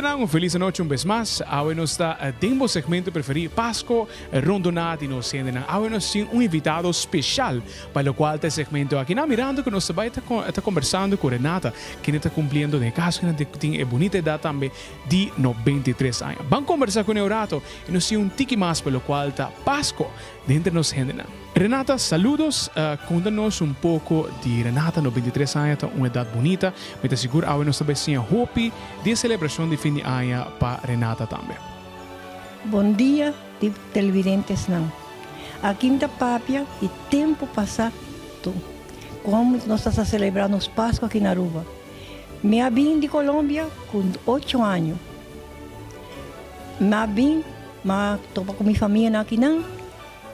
Goedenavond, feliz noche un vez más. Hoy nos está dentro segmento preferido Pasco, Rondonati nos sienten. Hoy nos tiene un invitado especial para lo cual este segmento aquí mirando que nos va a estar conversando con Renata, que está cumpliendo de caso que tiene bonita edad también de 93 años. Van a conversar con el rato y nos tiene un tiki más para lo cual está Pasco dentro nos sienten. Renata, saludos. Cuéntanos un poco de Renata, 93 años, una edad bonita. Me te seguro hoy nos está hopi de celebración de fin de año para Renata también. Bom dia, televidentes não. Aqui em Tapapia, e tempo passado, como nós estamos celebrando os Páscoa aqui na Aruba. Me vim de Colômbia com 8 anos. Me vim, mas estou com minha família aqui não.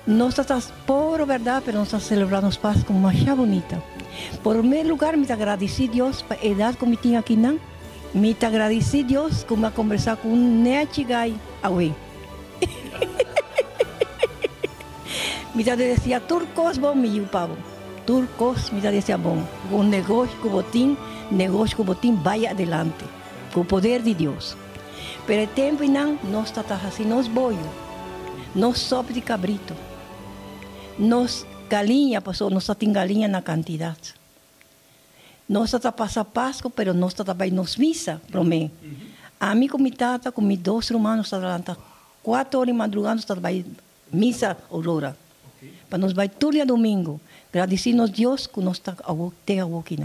Nós estamos, por verdade, mas nós estamos celebrando os Páscoa como mais bonita. Por primeiro lugar, me agradeci a Deus pela idade que me tinha aqui não. Me agradeci a Deus como a conversar com um nechigai away. Me dizia turcos bom me pavo. Turcos me dizia bom. Um negócio com botim vai adelante. Com o poder de Deus. Pero tempo não, nós estamos assim, nós boio. Nós sopa de cabrito. Nós galinha, passou, nós temos galinha na quantidade. Nós estamos passando Páscoa, pero nós estamos nos missa, para mim. A mim, com minha tata, com meus 2 irmãos, estamos 4 horas de madrugada, estamos missa aurora. Para nós vai todo dia domingo. Agradecemos a Deus que nós estamos aqui.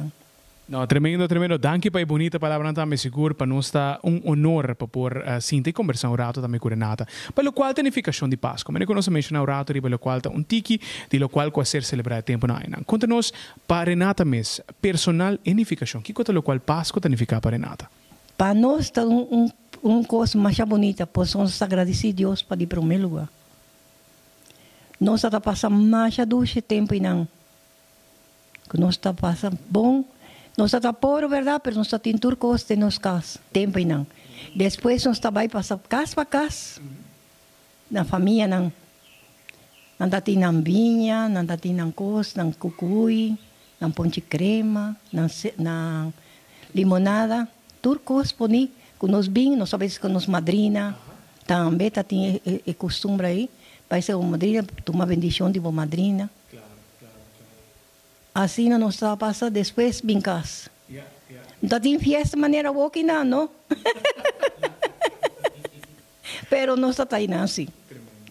No, tremendo, tremendo. Danke para a bonita palavra também, seguro, para nós está honor para por sinta e conversar um rato também com Renata. Para o qual tem unificação de Páscoa. Mas nós mencionar um rato, para o qual está tiki, de lo qual ser celebrar tempo na Aina. Conta-nos para Renata mesmo, personal unificação. Que coisa lo qual Páscoa tem unificar para Renata? Para nós está coisa mais bonita, pois nós agradecemos a Deus para ir para o primeiro lugar. Nós estamos passando mais doce tempo e não. Nós estamos passando bom. Nós estamos por verdade, mas nós estamos tendo turcos de nos casas, tempo e não. Depois nós estamos passando casa para casa, na família não. Não está tendo vinha, não está tendo coisa, não cucuí, não ponte crema, não limonada. Turcos, poni, com nós vinhos, nós sabemos que nós madrina, também está tendo costume aí. Vai ser uma madrina, tomar bendição de uma madrina. Assim nós estamos passando, depois vim casa. Não tem festa maneira boa não, não? Pero nós estamos aí assim.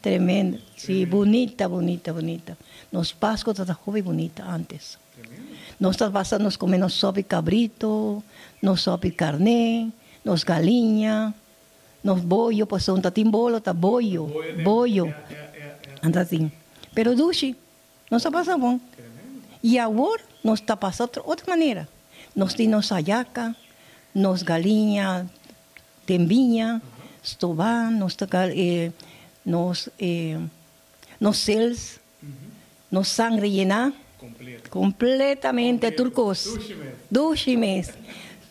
Tremendo. Sim, bonita, bonita, bonita. Nós Páscoa estamos bem bonita antes. Nós estamos passando, nós comemos sopa de cabrito, nós sopa de carne, nós galinha, nós boio, pois não tem bolo, está boio. Anda assim. Pero duche, nós estamos passando bom. E agora, nós estamos passando de outra maneira. Nós temos ayaca, nós galinha, tembinha, estobã, nós celos, nós sangue llenar, completamente turcos. Duche mesmo.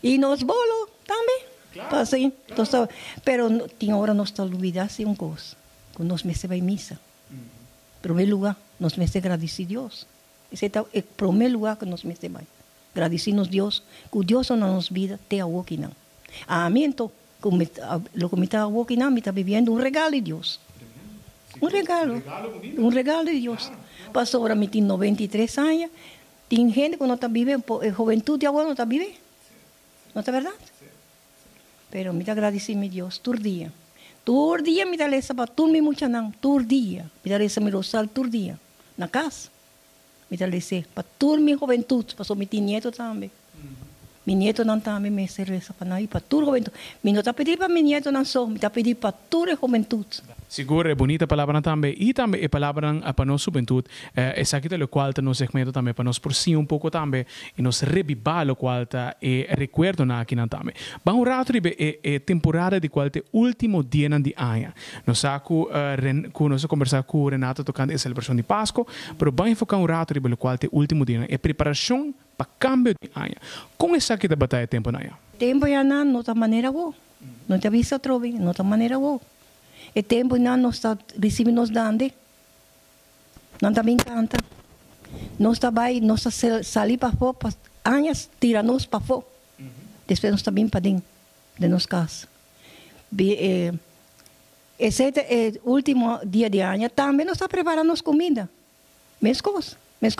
E nós bolo também. Claro. Assim, claro. Pero tinha hora nós estamos olvidando uma coisa. Quando nós me vai missa. Em primeiro lugar, nós me agradecemos a Deus. Esse é o primeiro lugar que nós me vai. Agradecemos a Deus, que Deus na nossa vida tem algo aqui não. A mim, então, o que me está aqui não, me está vivendo regalo de Deus. Regalo de Deus. Passou agora, me tem 93 anos, tem gente que não está vivendo, juventude agora não está vivendo. Não é verdade? Pero me agradecemos a Deus todo dia. Todo dia me dá essa para dormir muito não. Todo dia. Me dá essa me rosal todo dia. Na casa. Me dá essa para dormir juventude. Passou me tem neto também. Mi nieto não também me serve essa para nós. Para toda juventude. Me não está pedindo para mi nieto não só. Me está pedindo para toda a juventude. Seguro, é bonita palavra também. E também é palavra para nossa juventude. Essa aqui é o qual está no segmento também. Para nós por si pouco também. E nos revivar o qual está. E recuerdo na aqui também. Vamos um rato é temporada de qual é o último dia de ano. Nós vamos conversar com Renata tocando a celebração de Páscoa. Mas vamos focar um rato o qual é o último dia. É preparação para cambio de ano. Como essa aqui da batalha tempo na ano? Tempo já não está maneira boa. Não te avisa outra vez. Não está maneira boa. E tempo não está recebendo nos dando. Não está bem canta. Não está bem, não está sair para fora, anos tira nós para fora. Depois nós está bem para dentro de nossa casa. Esse último dia de ano também nós está preparando comida. Mescos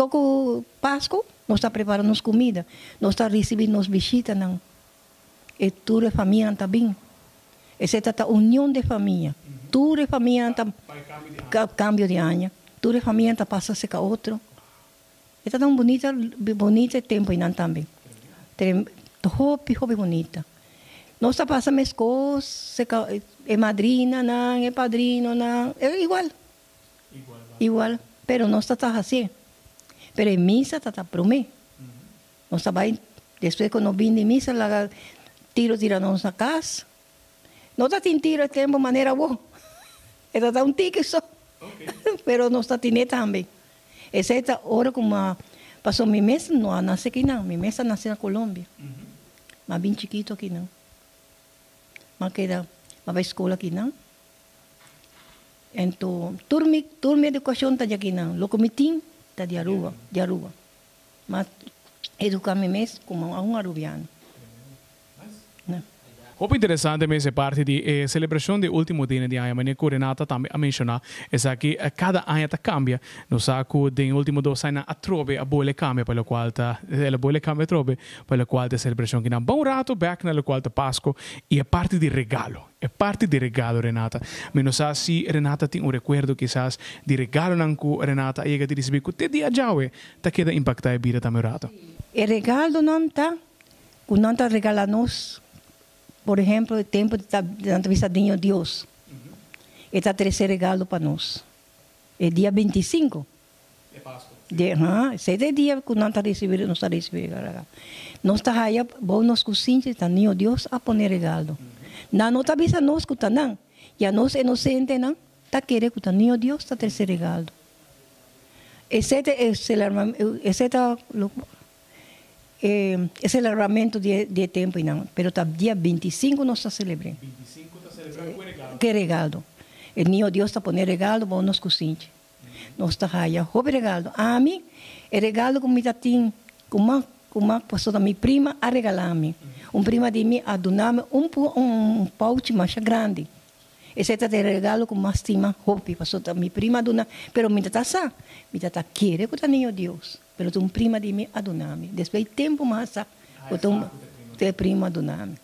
com Páscoa, nós está preparando comida. Nós está recebendo visitas, não. E toda a família também. Essa é a união de família. Toda a família está cambio de ano. Toda a família está passando com outro. É tão bonito tempo ainda também. Hope bonita. Nós está passando as coisas, é madrina, não, é padrino, não. É igual. Igual. Pero nós está assim. Pero em missa está para mim. Nós está bem. Depois quando vim de missa, lá tira nós na casa. Nós está tiro tempo de maneira boa. Está um tique só. Pero nós está tendo também. Essa é a hora como passou minha mesa, não nasce aqui não. Minha mesa nasceu na Colômbia. Mas bem chiquito aqui não. Mas vai escola aqui não. Então, turma de educação está aqui não. Locomitim está de Aruba. Mas educar minha mesa como um arubiano. Hope interessante mesmo parte de celebração do último dia de ano, mas que Renata também a mencionar é que cada ano cambia. No saco de último 2 anos a trove a boa cambia pelo qual a boa cambia trove pelo qual a celebração que na bom rato back na qual Páscoa e a parte de regalo. É parte de regalo, Renata. Mas não sei se Renata tem recuerdo quizás de regalo não que Renata chega a receber que te dia já tá queda impactar a vida também rato. O regalo não está regala nós. Por exemplo, o tempo de entrevista de Deus. Está o terceiro regalo para nós. É dia 25. É Páscoa. Esse dia que nós recebemos, nós recebemos. Nós estamos aí, bom, nós cozinhamos, está Ninho Deus a poner regalo. Não está avisa nós que está não. E a nós inocente não, está querendo que está Ninho Deus está terceiro regalo. Esse é o celebramento de tempo, não. Mas tá dia 25 nós estamos celebrando. 25 está celebrando regalo. Que regalo? O Ninho Deus está pondo regalo, bom, nós cozinhamos. Nós estamos aí, o regalo. A mim, o regalo que me está tendo, como passou da minha prima a regalar-me. Prima de mim a donar-me um pouch mais grande. Esse é o regalo que mais estima, hope, passou da minha prima a donar. Mas me está querendo que o Ninho Deus. Pero tu prima de mim a donar-me. Depois tempo mais, tu prima a donar-me.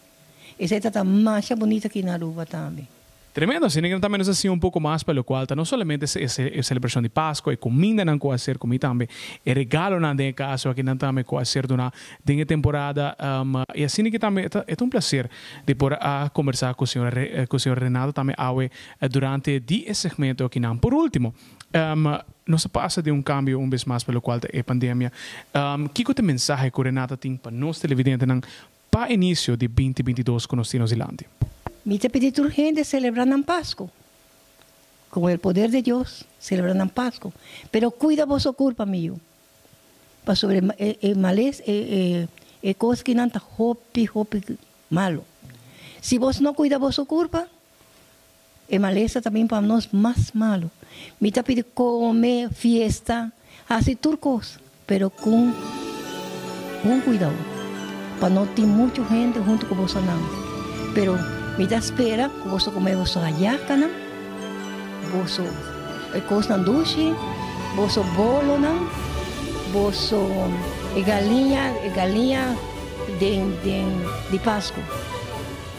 Essa é a mais bonita aqui na Aruba também. Tremendo, assim, que também nos assim pouco mais pelo qual não somente a celebração de Páscoa e comida não com ser comigo também, e regalo não tem caso aqui não também com ser durante a temporada e assim que também é um prazer de por conversar com o senhor Renato também durante esse segmento aqui não. Por último, nós passa de cambio vez mais pelo qual é a pandemia. Que é o mensagem que o Renato tem para nós televidentes para início de 2022 com nós Nova Zelândia? Me te pedi urgente celebrar na Páscoa. Com o poder de Deus, celebrar na Páscoa. Pero cuida vossa culpa, meu. Para sobre males e coisas que não está hopi malo. Se você não cuida vossa culpa, é maleza também para nós mais malo. Me te pedi comer, fiesta, assim turcos, pero com cuidado. Para não ter muita gente junto com você não. Pero me dá espera que você comer você ayaca, não? Você coisa na duche, você bolo, não? Você galinha de Páscoa.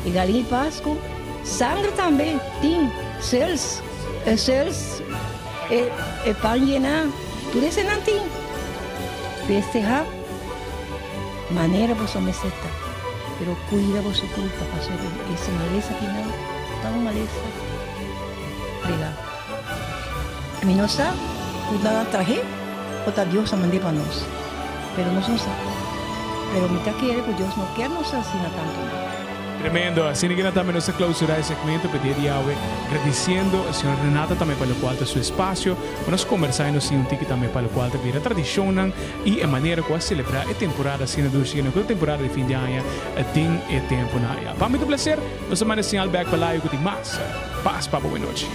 E galinha de Páscoa, sangue também, tem céus, e pão llenar, tudo isso não tem. Festejar, maneira você me seta. Pero cuida vossa culpa, pastor. Essa maleza aqui não, tão maleza. Obrigado. Me não sabe, cuidar traje, ou Deus a mandar para nós. Pero nós não sabemos. Pero me está querendo que Deus não quer nos ensinar tanto. Tremendo, assim que também nos clausurar esse segmento, pediria agradecendo ao senhor Renata também pelo qual é seu espaço, nós conversamos um tique também pelo qual é a tradição e a maneira como celebrar a temporada assim do China, a temporada de fim de ano, tem o tempo na. Para mim é um prazer, nós vamos sinal back para lá e eu te mais. Paz, boa noite.